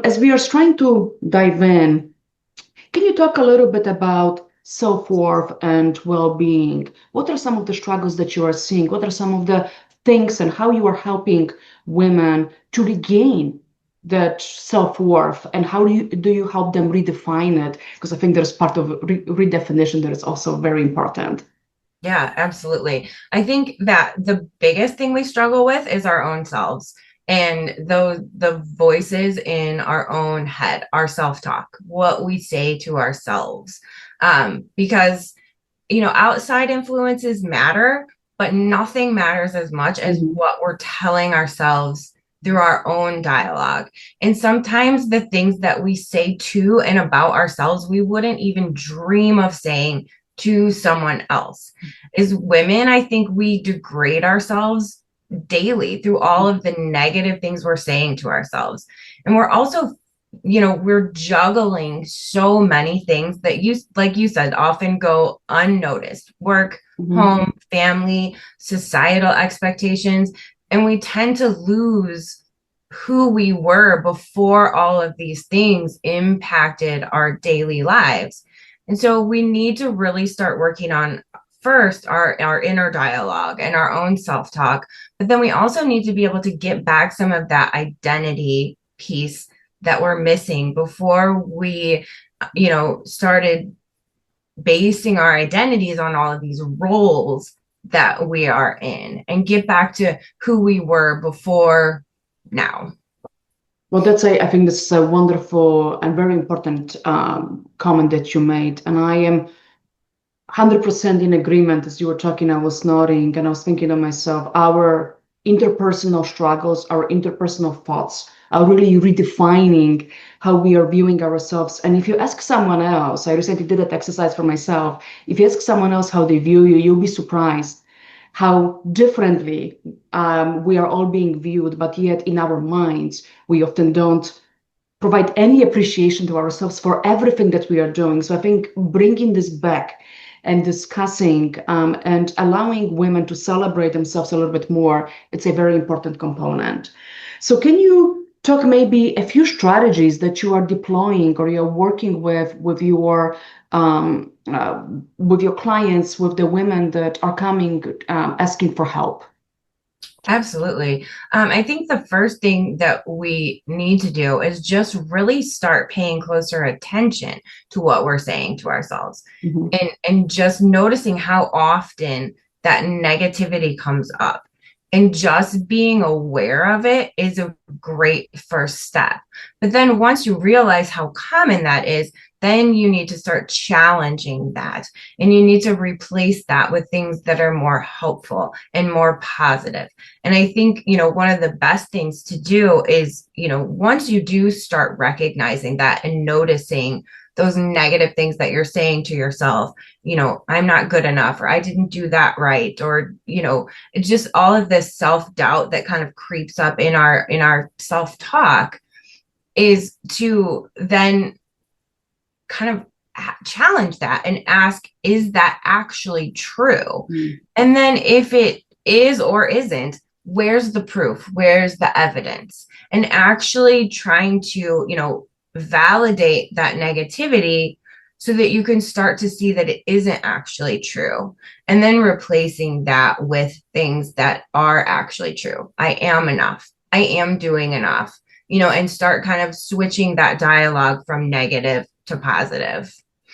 As we are trying to dive in, can you talk a little bit about self-worth and well-being? What are some of the struggles that you are seeing? What are some of the things and how you are helping women to regain that self-worth? And how do you help them redefine it? Because I think there's part of redefinition that is also very important. Yeah, absolutely. I think that the biggest thing we struggle with is our own selves and the voices in our own head, our self-talk, what we say to ourselves. Because outside influences matter, but nothing matters as much as Mhm. what we're telling ourselves through our own dialogue. And sometimes the things that we say to and about ourselves, we wouldn't even dream of saying to someone else. As women, I think we degrade ourselves daily through all of the negative things we're saying to ourselves. And we're also we're juggling so many things that like you said, often go unnoticed: work, Mhm. home, family, societal expectations. And we tend to lose who we were before all of these things impacted our daily lives. And so we need to really start working on first our inner dialogue and our own self-talk, but then we also need to be able to get back some of that identity piece that we're missing before we started basing our identities on all of these roles that we are in, and get back to who we were before now. Well, I think this is a wonderful and very important comment that you made. And I am 100% in agreement. As you were talking, I was nodding and I was thinking to myself, our interpersonal struggles, our interpersonal thoughts are really redefining how we are viewing ourselves. And if you ask someone else, I recently did that exercise for myself. If you ask someone else how they view you, you'll be surprised how differently we are all being viewed, but yet in our minds, we often don't provide any appreciation to ourselves for everything that we are doing. So I think bringing this back and discussing and allowing women to celebrate themselves a little bit more, it's a very important component. So can you talk maybe a few strategies that you are deploying or you're working um, uh, with your clients, with the women that are coming asking for help? Absolutely. I think the first thing that we need to do is just really start paying closer attention to what we're saying to ourselves, Mhm. and just noticing how often that negativity comes up. And just being aware of it is a great first step. But then once you realize how common that is, then you need to start challenging that. And you need to replace that with things that are more helpful and more positive. And I think, one of the best things to do is, once you do start recognizing that and noticing those negative things that you're saying to yourself, I'm not good enough, or I didn't do that right, or, it's just all of this self-doubt that kind of creeps up in our self-talk, is to then kind of challenge that and ask, is that actually true? Mm. And then if it is or isn't, where's the proof? Where's the evidence? And actually trying to, validate that negativity so that you can start to see that it isn't actually true. And then replacing that with things that are actually true. I am enough. I am doing enough, and start kind of switching that dialogue from negative to positive.